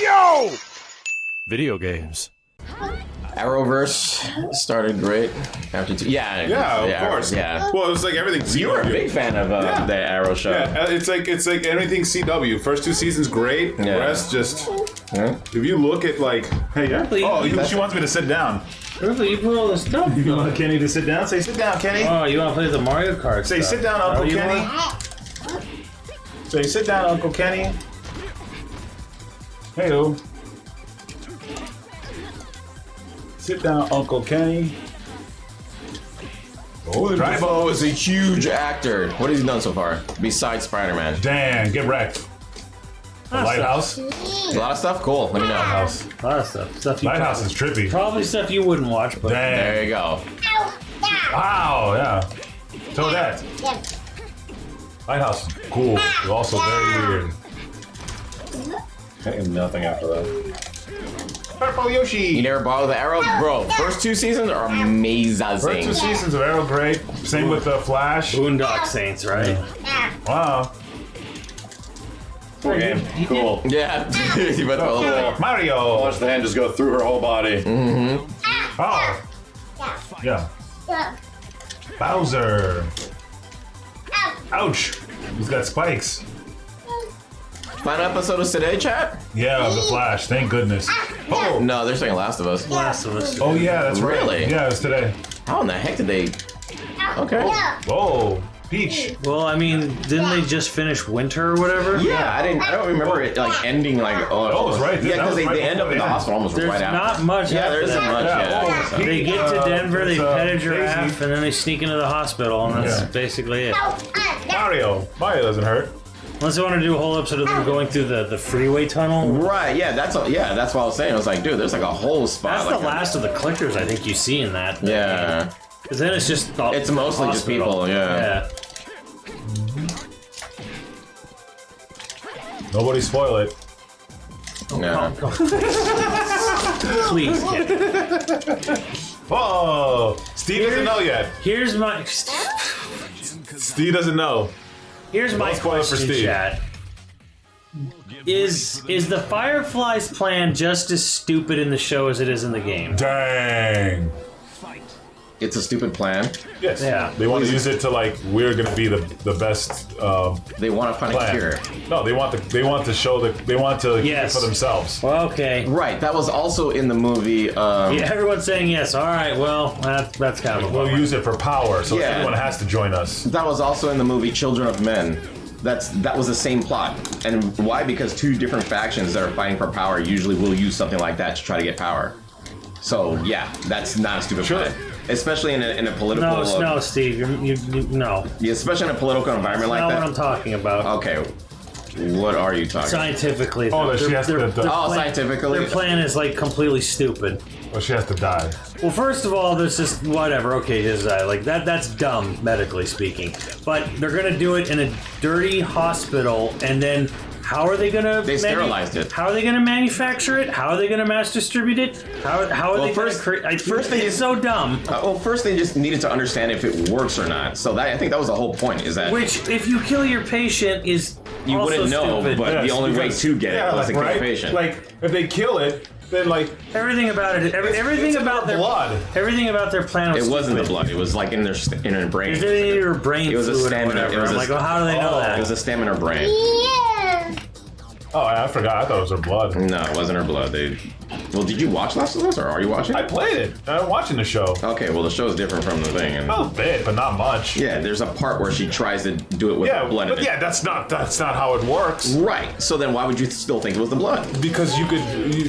Yo! Video games. Arrowverse started great after two. Yeah, of course. Yeah. Well, it was like everything CW. You were a big fan of the Arrow show. Yeah, it's like anything CW. First 2 seasons great. The rest just. Yeah. If you look at like, hey, yeah. Oh, she wants me to sit down. Really, you put all this stuff. You want Kenny to sit down? Say sit down, Kenny. Oh, you want to play the Mario Kart? Say stuff. sit down, Uncle you Kenny. Say sit down, Uncle Kenny. Hey-o. Sit down, Uncle Kenny. Oh, Tribo is a huge actor. What has he done so far? Besides Spider-Man. Damn, get wrecked. The Lighthouse? A lot of stuff? Cool. Let me know. Lighthouse. A lot of stuff. Stuff you Lighthouse is trippy. probably stuff you wouldn't watch, but Damn. There you go. Wow, yeah. So that. Lighthouse is cool. It's also very weird. And nothing after that. Purple Yoshi! You never bought the Arrow? Bro, first 2 seasons are amazing. First 2 seasons of Arrow, great. Same with the Flash. Boondock Saints, right? Wow. Cool game. Cool. Yeah. You went all the way. Mario! Watch the hand just go through her whole body. Oh. Yeah. Bowser. Ouch. He's got spikes. Final episode is today, chat? Yeah, the Flash. Thank goodness. Oh. No, they're saying Last of Us. Last of Us. Oh yeah, that's right. Really? Yeah, it's today. How in the heck did they... Okay. Whoa. Peach. Well, I mean, didn't they just finish Winter or whatever? Yeah, I don't remember it like ending like Oh, it was right. Yeah, That because was right they end up in the before the hospital almost There's right after. not much. Yeah, after there isn't that. much. Yeah. Oh, so. They get to Denver, they pet a giraffe, Daisy. and then they sneak into the hospital, and that's Yeah. basically it. Mario. Mario doesn't hurt. Unless they want to do a whole episode of them going through the freeway tunnel. Right, yeah, that's what I was saying. I was like, dude, there's like a whole spot. That's like the last of the clickers I think you see in that. Yeah. Because then it's just the It's mostly just hospital. people, yeah. Nobody spoil it. Yeah. Please, kid. Whoa. Steve doesn't know yet. Here's my Steve doesn't know. here's my Don't spoil it for question, Steve. chat. Is the Firefly's plan just as stupid in the show as it is in the game? Dang. It's a stupid plan. Yes. Yeah. They want to use it to like we're gonna be the best. They want to find a plan. cure. No, they want to show they want to Yes. for themselves. Well, okay. Right, that was also in the movie. Yeah, everyone's saying yes. All right. Well, that's kind of a We'll bummer. use it for power, so Yeah. everyone has to join us. That was also in the movie Children of Men. That was the same plot. And why? Because 2 different factions that are fighting for power usually will use something like that to try to get power. So yeah, that's not a stupid plan. Especially in a political. No, Steve. You no. Yeah, especially in a political environment like Not that. what I'm talking about. Okay, what are you talking? Scientifically. Oh, that she has to. Scientifically. Their plan is like completely stupid. Well, she has to die. Well, first of all, this is whatever. Okay, that's dumb medically speaking. But they're gonna do it in a dirty hospital, and then how are they gonna? They sterilized it. How are they gonna manufacture it? How are they gonna mass distribute it? How are they first- gonna create? first they it's just- so dumb. Well, first they just needed to understand if it works or not. So I think that was the whole point. Is that Which, if you kill your patient, is you also wouldn't know, stupid. but the Yes, only way because- to get it was to kill right? the patient. Like if they kill it, then like Everything about it, everything it's in about their blood. everything about their plan was It wasn't the stupid. blood. It was like in their brain. It's in your brain It was a fluid or stamina. whatever. It was I'm a- like, well, how do they know that? It was a stamina brain. Oh, I forgot. I thought it was her blood. No, it wasn't her blood. Well, did you watch Last of Us, or are you watching? I played it. I'm watching the show. Okay, well, the show is different from the thing. And A little bit, but not much. yeah, there's a part where she tries to do it with Yeah, blood in but it. yeah, that's not how it works. Right. So then why would you still think it was the blood? Because you could.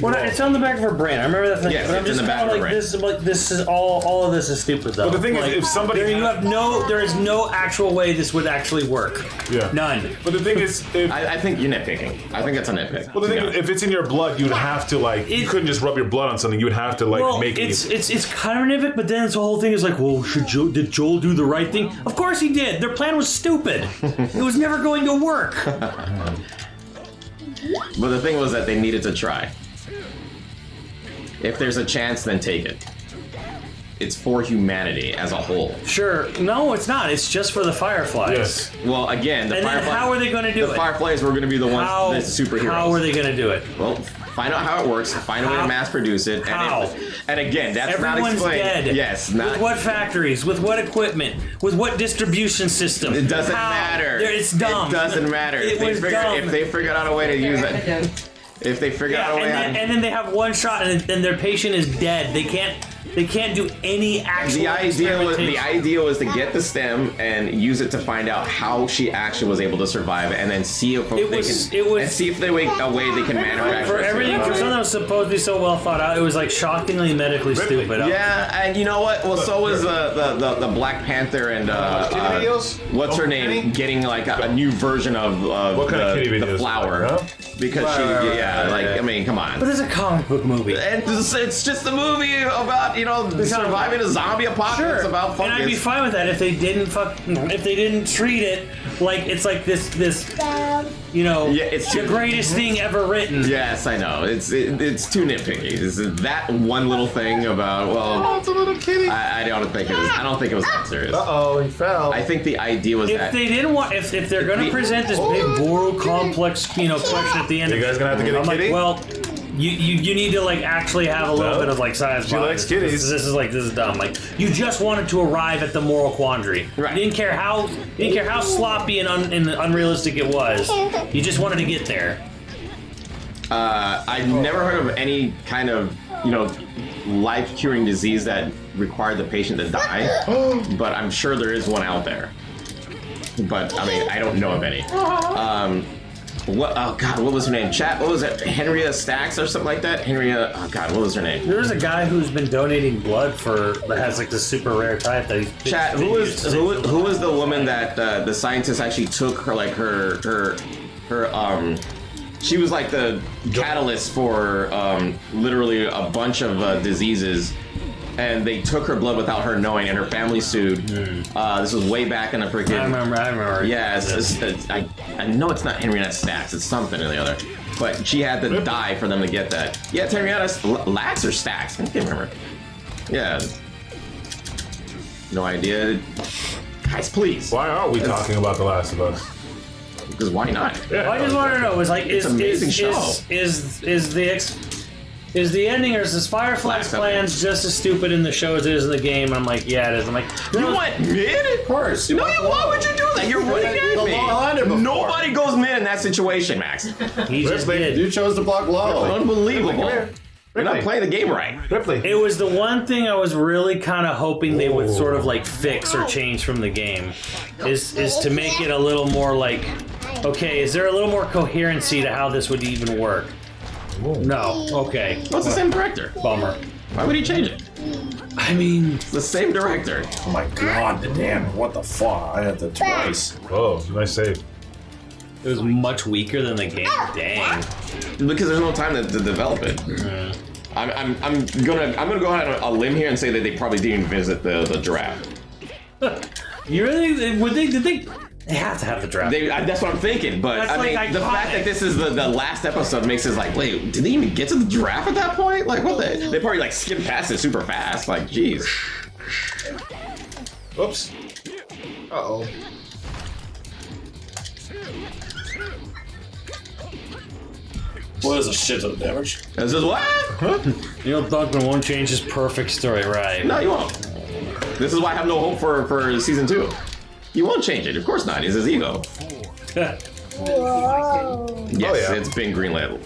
Well, it's on the back of her brain. I remember that thing. Yes, but I'm it's in just the back kinda of her like brain. this is all of this is stupid though. But the thing is, Like, if somebody there is no actual way this would actually work. Yeah. None. But the thing is, if, I think you're nitpicking. I think that's a nitpick. well, the thing is, if it's in your blood, you'd have to like. You couldn't just rub your blood on something. You would have to like Well, make it. it's kind of nitpick, but then the whole thing is like, well, did Joel do the right thing? Of course he did. Their plan was stupid. It was never going to work. But the thing was that they needed to try. If there's a chance, then take it. it's for humanity as a whole. Sure. No, it's not. It's just for the Fireflies. Yes. Well, again, the And then Fireflies. how are they going to do it? The Fireflies were going to be the ones that's superheroes. How are they going to do it? Well, find out how it works. Find a way to mass produce it. How? And again, that's not Everyone's explained. dead. Yes. With what factories? With what equipment? With what distribution system? It doesn't How? matter. It's dumb. It doesn't matter. It was dumb. If they figured out a way to use it. If they figure out a way and then they have one shot and their patient is dead. They can't do any actual the experimentation. idea was to get the stem and use it to find out how she actually was able to survive, and then see if see if they a way they can manufacture for it. everything for something that was supposed to be so well thought out. It was like shockingly medically stupid. Yeah, and you know what? Well, so was the Black Panther and what's her name getting like a new version of What kind of kitty the videos? flower Huh? because I mean, come on. But it's a comic book movie. And it's just a movie about surviving a zombie apocalypse Sure. about fungus. And I'd be fine with that if they didn't treat it like it's like this it's the greatest thing ever written. Yes, I know. It's too nitpicky. It's that one little thing about it's a little kitty. I don't think it was that serious. Uh-oh, he fell. I think the idea was If that they didn't want, if they're going to present this big moral complex, question at the end, You guys gonna have to get a I'm kitty? like, well, you need to like actually have a little bit of like science. She likes kitties. This is dumb. Like you just wanted to arrive at the moral quandary. Right. You didn't care how sloppy and unrealistic it was. You just wanted to get there. I've never heard of any kind of life-curing disease that required the patient to die, but I'm sure there is one out there. But I mean, I don't know of any. What? Oh God, what was her name? Chat. What was it? Henrietta Stacks or something like that. Henrietta. Oh God, what was her name? There's a guy who's been donating blood that has like this super rare type that he's Chat. Who was the woman that the scientists actually took her she was like the catalyst for literally a bunch of diseases, and they took her blood without her knowing, and her family sued. This was way back in the freaking. I remember. Yeah, I know it's not Henrietta Stacks. It's something or the other. But she had to die for them to get that. Yeah, it's Henrietta Lax or Stacks. I can't remember. Yeah. No idea. Guys, please. Why aren't we talking about The Last of Us? Because why not? Yeah, I just want to know: is amazing show. Is the ending or is this Firefly's Last plans just as stupid in the show as it is in the game? I'm like, yeah, it is. I'm like, You went mid? Of course. No, why would you do that? You're running at me. Nobody goes mid in that situation, Max. he just did. You chose to block low. Unbelievable. here. You're not playing the game right. Ripley. It was the one thing I was really kind of hoping they would sort of like fix or change from the game, is to make it a little more like, okay, is there a little more coherency to how this would even work? No. Okay. Well, it's the same director. Bummer. Why would he change it? I mean, It's the same director. Oh my god, damn, what the fuck? I had to twice. Oh, nice save. it was much weaker than the game. Dang. Because there's no time to develop it. I'm gonna go out on a limb here and say that they probably didn't visit the giraffe. You really would they? Did they? They have to have the draft. That's what I'm thinking, but That's I mean, like the fact that this is the last episode makes it like, wait, did they even get to the giraffe at that point? Like, what the? They probably like skimmed past it super fast. Like, jeez. Oops. Uh-oh. Well, there's a shit ton of damage. This is what? Neil Druckmann won't change his perfect story, right? No, you won't. This is why I have no hope for season 2. You won't change it. Of course not. It's his ego. Yes, it's been greenlit.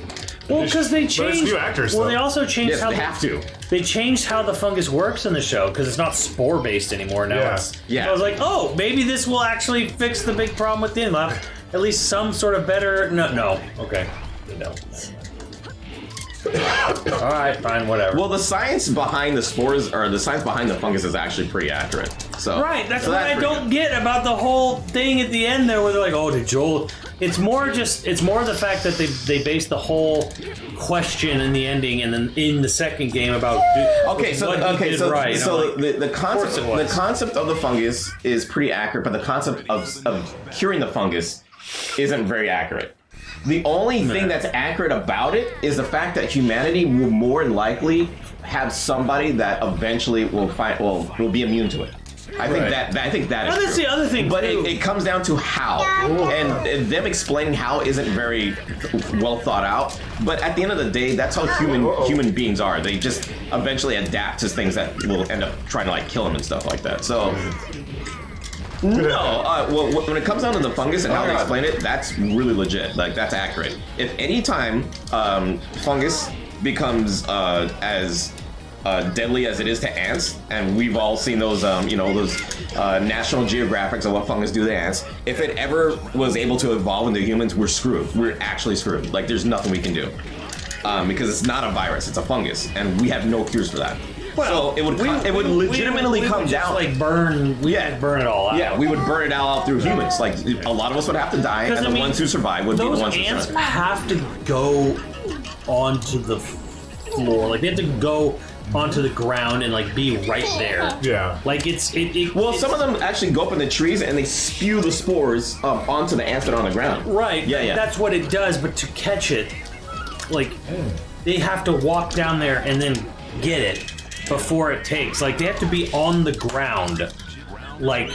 Well, because they changed. few actors, well, though. they also changed Yes, how they have to. They changed how the fungus works in the show because it's not spore based anymore now. Yeah. Yeah. So I was like, oh, maybe this will actually fix the big problem with the end. We'll have at least some sort of better. No. Okay. No. All right, fine, whatever. Well, the science behind the spores, or the science behind the fungus, is actually pretty accurate. So right, that's so what I pretty don't good. get about the whole thing at the end there, where they're like, "Oh, did Joel?" It's more the fact that they based the whole question in the ending and then in the second game about Okay, so what he did right. And I'm like, the concept of the fungus is pretty accurate, but the concept of curing the fungus isn't very accurate. The only thing that's accurate about it is the fact that humanity will more likely have somebody that eventually will be immune to it. I think I think that is Well, that's true. the other thing, But too. it comes down to how, and them explaining how isn't very well thought out. But at the end of the day, that's how human beings are. They just eventually adapt to things that will end up trying to like kill them and stuff like that. So. No, well, when it comes down to the fungus and how they explain it, that's really legit. Like, that's accurate. If any time fungus becomes as deadly as it is to ants, and we've all seen those, those National Geographics of what fungus do to ants. If it ever was able to evolve into humans, we're screwed. We're actually screwed. Like, there's nothing we can do because it's not a virus; it's a fungus, and we have no cures for that. So it would legitimately come down. Like burn it all out. Yeah, we would burn it all out through humans. Like a lot of us would have to die, and the ones who survive would be the ones who Those ants survive. have to go onto the floor. Like they have to go onto the ground and like be right there. Yeah. Like Well, some of them actually go up in the trees and they spew the spores onto the ants that are on the ground. Right. Yeah. That's what it does. But to catch it, like they have to walk down there and then get it before it takes. Like they have to be on the ground. Like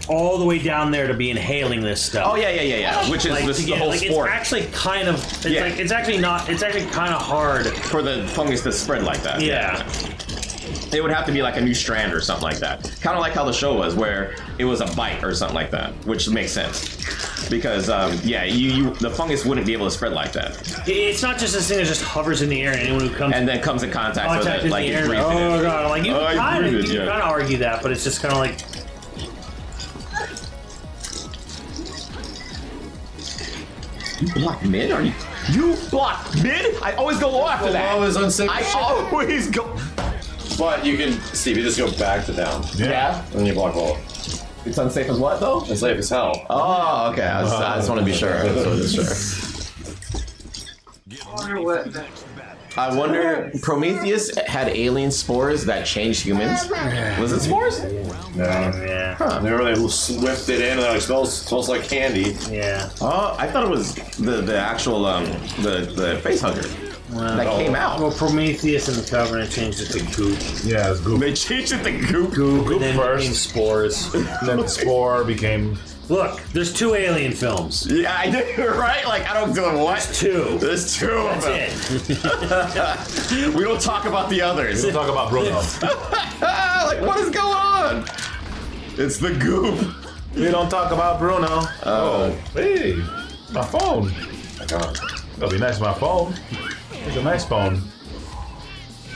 all the way down there to be inhaling this stuff. Oh yeah. Which is this is the whole sport. It's actually kind of. It's actually kind of hard for the fungus to spread like that. Yeah. It would have to be like a new strand or something like that. Kind of like how the show was, where it was a bite or something like that, which makes sense. Because the fungus wouldn't be able to spread like that. It's not just this thing that just hovers in the air, and anyone who comes and then comes in contact with it, like you breathe it. Oh god! Like you kind of yeah. argue that, but it's just kind of like. You block mid? Are you? You block mid? I always go low after that. Always unsafe. I always go. But you can, Steve, you just go back to down. Yeah. And then you block low. It's unsafe as what though? Unsafe as hell. Oh, okay. I just want to be sure. I wonder, Prometheus had alien spores that changed humans. Was it spores? Yeah. Huh. They really whipped it in and it smells like candy. Yeah. Oh, I thought it was the actual the face hugger that came out. Well, Prometheus and the Covenant changed it to goop. Yeah, it's goop. They changed it to goop. Goop Then first. became spores. Then the spore became. Look, there's 2 Alien films. Yeah, I did, right? Like, I don't do what? 2. There's 2 of That's them. it. We don't talk about the others. We'll talk about Bruno. Like, what is going on? It's the goop. We don't talk about Bruno. Oh. Hey, my phone. That'll be nice. My phone. It's a nice phone.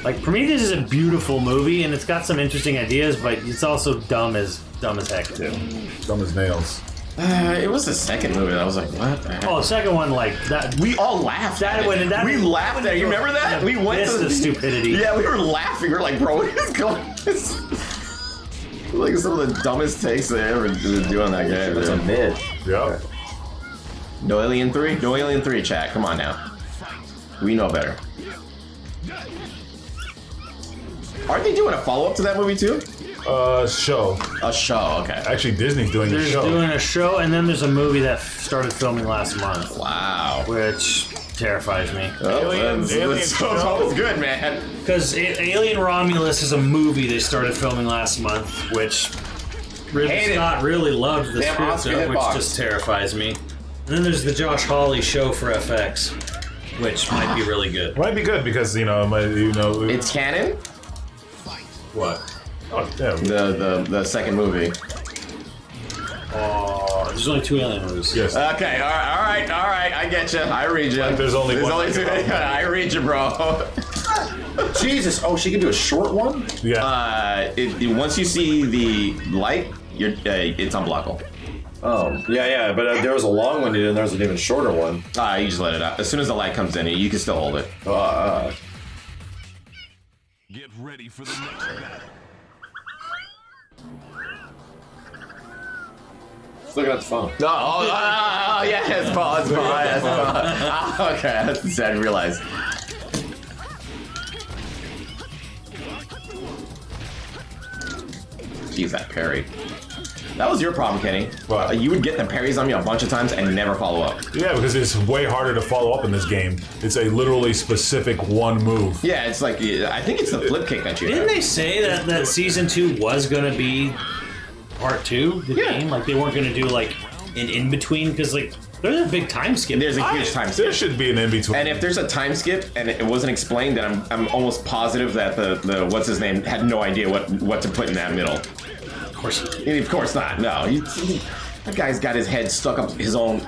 Like Prometheus is a beautiful movie, and it's got some interesting ideas, but it's also dumb as heck too. Dumb as nails. It was the second movie that I was like, what the heck? Oh, the second one, like that. We all laughed at it. We laughed at it. You remember that? We went to the stupidity. Yeah, we were laughing. We were like, bro, what is going on? Like some of the dumbest takes they ever do on that game. That's a mid. Yep. No Alien 3? No Alien 3, chat. Come on now. We know better. Aren't they doing a follow-up to that movie too? Show. A show, okay. Actually, Disney's doing the They're show. doing a show, and then there's a movie that started filming last month, Wow. which terrifies me. Alien show. Almost good, man. Because Alien Romulus is a movie they started filming last month, which Ridley Hate it. Scott really loved the Damn script Oscar of, which hitbox. just terrifies me. And then there's the Josh Hawley show for FX, which might be really good. Might be good because It's canon? What? Oh, yeah. The second movie. There's only 2 Alien movies. Yes. Okay, all right. I get you. I read you. Like there's only one. 2. I read you, bro. Jesus. Oh, she can do a short one? Yeah. Once you see the light, it's unblockable. Oh, yeah, but there was a long one and there was an even shorter one. You just let it out. As soon as the light comes in, you can still hold it. Get ready for the next battle. Just looking at the phone. Yeah, it's Paul. Okay, that's I didn't realize. Jeez, that parry. That was your problem, Kenny. What? You would get the parries on me a bunch of times and never follow up. Yeah, because it's way harder to follow up in this game. It's a literally specific one move. Yeah, it's like, I think it's the flip kick that you Didn't have. they say that season 2 was gonna be part 2? The game, like they weren't gonna do like an in between because like there's a big time skip. There's a huge time There skip. should be an in between. And if there's a time skip and it wasn't explained, then I'm almost positive that the what's his name had no idea what to put in that middle. Of course. Of course not. No, that guy's got his head stuck up his own.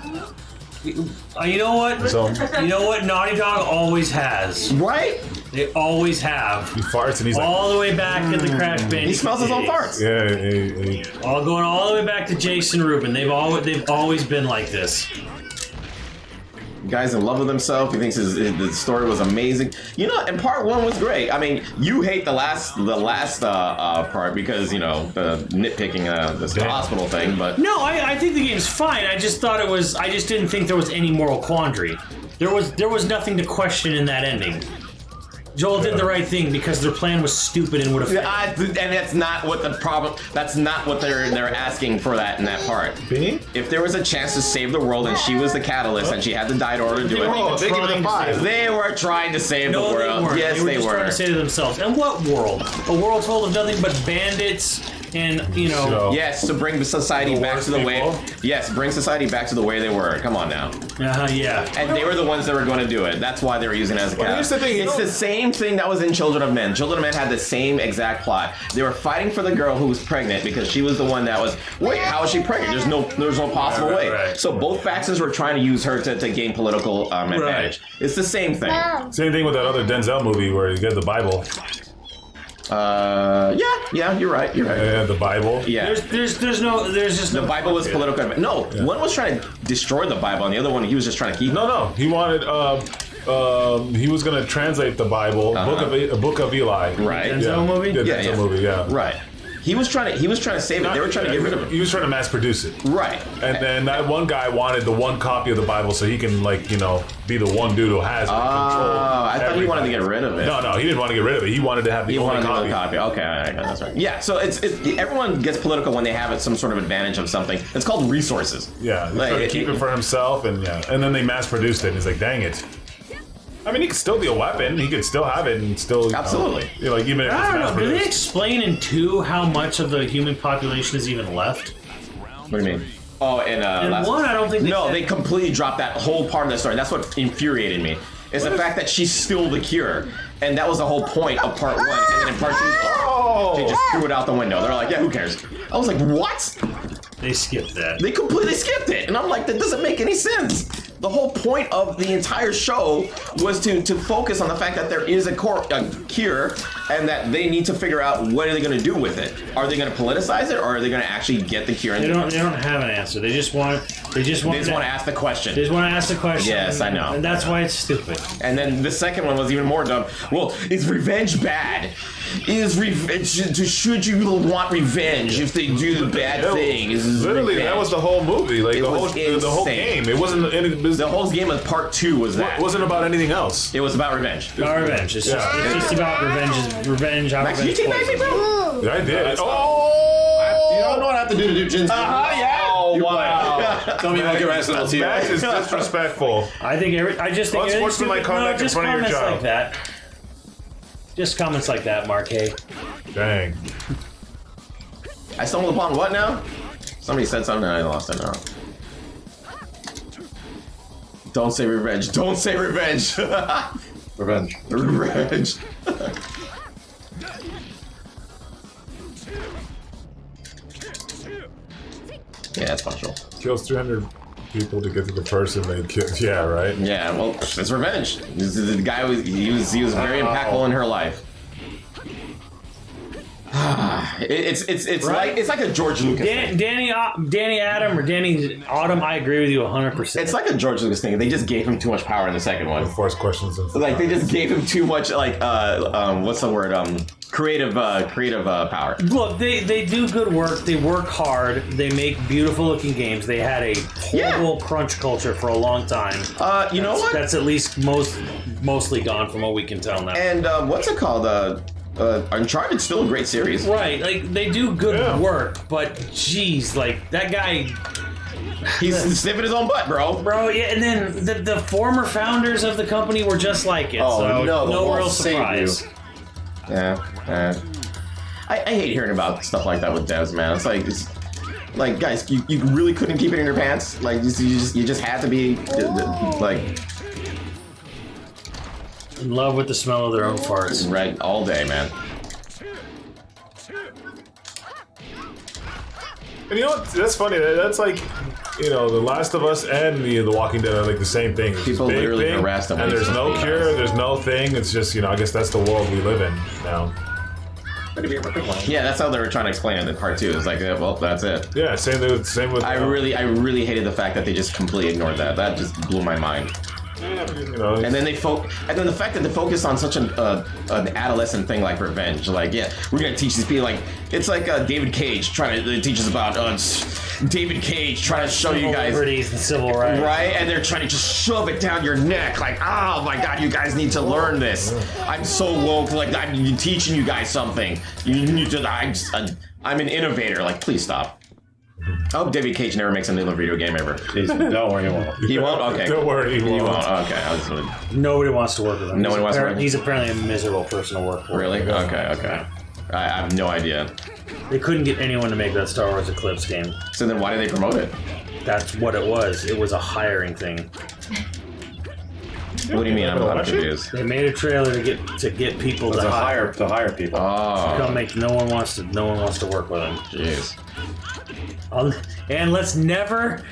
You know what? So You know what? Naughty Dog always has. Right? They always have. he farts and he's All the way back to the Crash Bandicoot. He smells his own days. farts. like, yeah, All going all the way back to Jason Rubin. They've always been like this. Guy's in love with himself. He thinks the story was amazing. You know, and part 1 was great. I mean, you hate the last part because the nitpicking the hospital thing, but No, I think the game's fine. I just thought it was. I just didn't think there was any moral quandary. There was nothing to question in that ending. Joel did the right thing because their plan was stupid and would have. and that's not what the problem. That's not what they're asking for that in that part. Beanie? If there was a chance to save the world and she was the catalyst and she had to die in order to do Oh, it, they give it a trying to 5. save they were trying to save the No, they world. weren't. Yes, they were they just trying were. to say to themselves. And what world? A world full of nothing but bandits and So- Yes, to bring society The back worst to the way. people? Yes, bring society back to the way they were. Come on now. yeah. And they were the ones that were going to do it. That's why they were using it as a Well, catalyst. here's the thing, you It's know- the same thing that was in Children of Men. Children of Men had the same exact plot. They were fighting for the girl who was pregnant because she was the one that was. Wait, how is she pregnant? There's no possible way. right. So both factions were trying to use her to gain political advantage. It's the same thing. Same thing with that other Denzel movie where you get the Bible. Yeah, you're right. The Bible. Yeah. There's just The no. Bible was political. No, one was trying to destroy the Bible, and the other one he was just trying to keep. No. He wanted. He was gonna translate the Bible, Book of Eli. Right. Denzel movie? Yeah, Yeah, Denzel yeah. movie. Yeah. Right. He was trying to save it. They were trying to get rid of it. He was trying to mass produce it. Right. And then that one guy wanted the one copy of the Bible so he can, be the one dude who has it. Oh, I thought he wanted to get rid of it. No, he didn't want to get rid of it. He wanted to have the You only want copy. another copy? Okay, all right, that's right. Yeah, so it's everyone gets political when they have some sort of advantage of something. It's called resources. Yeah, he's Like, trying to keep it for himself, and then they mass produced it. And he's like, dang it. I mean, he could still be a weapon. He could still have it and still Absolutely. even if it's I don't mass know. Do they produced. explain in 2 how much of the human population is even left? What do you mean? Oh, and In last 1, I don't think. No, said- they completely dropped that whole part of the story. That's what infuriated me. Is the fact that she's still the cure, and that was the whole point of part 1. And then in part 2, they just threw it out the window. They're like, yeah, who cares? I was like, what? They skipped that. They completely skipped it, and I'm like, that doesn't make any sense. The whole point of the entire show was to focus on the fact that there is a cure, and that they need to figure out what are they going to do with it. Are they going to politicize it, or are they going to actually get the cure? They don't have an answer. They just want. They just want to ask the question. They just want to ask the question. Yes, I know. And that's why it's stupid. And then the second one was even more dumb. Well, is revenge bad? Should you want revenge if they do the bad thing? Literally, that was the whole movie. Like It the was whole insane. game. It wasn't any. The whole game of part 2 was that. It wasn't about anything else. It was about revenge. About revenge. It's just about revenge. How Max, you revenge teabag me, plays. bro? I did. You don't know what I have to do to do Jin's. Yeah. Oh, wow. Tell me about your ass and I'll see Max is disrespectful. I think I just think everything's Unsportsmanlike stupid. conduct in Just front of your comments job. like that. Just comments like that, Mark Hay. Dang. I stumbled upon what now? Somebody said something and I lost it now. Don't say revenge. Don't say revenge. Revenge. Revenge. Yeah, that's functional. Kills 300 people to get to the person they killed. Yeah, right? Yeah, well, it's revenge. The guy was very impactful in her life. It's like a George Lucas thing. Danny Adam or Danny Autumn, I agree with you 100%. It's like a George Lucas thing. They just gave him too much power in the second one. Force questions and Like they just gave him too much what's the word? Creative power. Look, they do good work. They work hard. They make beautiful looking games. They had a horrible crunch culture for a long time. You know what? That's at least mostly gone from what we can tell now. And what's it called? Uncharted's still a great series. Right, like they do good Yeah. work, but geez, like that guy, He's sniffing his own butt, bro. bro. Yeah, and then the former founders of the company were just like it. Oh, so no, no we'll real save you. surprise. Yeah. I hate hearing about stuff like that with devs, man. It's like guys, you really couldn't keep it in your pants. Like you just had to be like In love with the smell of their own farts. right all day, man. And you know what? That's funny. That's like, you know, The Last of Us and The Walking Dead are like the same thing. It's People this big literally thing, harass them and when there's it's no just cure. being There's no thing. It's just, you know, I guess that's the world we live in now. Yeah, that's how they were trying to explain it in part 2. It's like, well, that's it. Yeah, same with. I really hated the fact that they just completely ignored that. That just blew my mind. you know. And then the fact that they focus on such an adolescent thing like revenge, like we're gonna teach these people like it's like David Cage trying to teach us about David Cage trying to show you guys liberties and civil rights, right, and they're trying to just shove it down your neck like, oh my god, you guys need to learn this. I'm so woke, like I'm teaching you guys something. You need to. I'm an innovator. Like, please stop. I hope David Cage never makes another video game ever. Jeez, don't worry, he won't. He won't? Okay. Don't worry, he won't. Okay. Nobody wants to work with him. Nobody wants to work with him? He's apparently a miserable person to work for. Really? Okay. I have no idea. They couldn't get anyone to make that Star Wars Eclipse game. So then why did they promote it? That's what it was. It was a hiring thing. What do you mean? I'm confused. They made a trailer to get people to hire. To hire people. Oh, Come make. No one wants to work with him. jeez. And let's never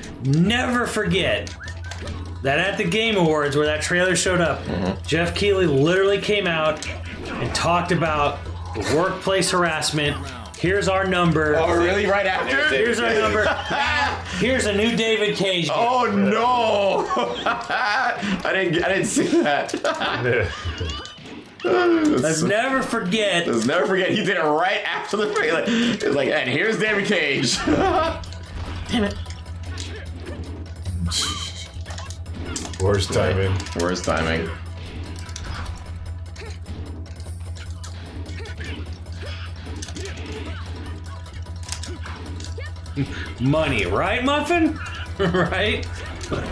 forget that at the Game Awards where that trailer showed up, Jeff Keighley literally came out and talked about workplace harassment. Here's our number. Oh, really? Right after? Here's our number. Here's a new David Cage game. Oh no! I didn't see that. Let's never forget. Let's never forget he did it right after the trailer. It's like, and here's David Cage. Damn it. Worst timing. Worst timing. Money, right, Muffin? Right?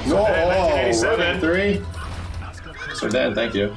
No, 1987. Running 3. So, Dad, thank you.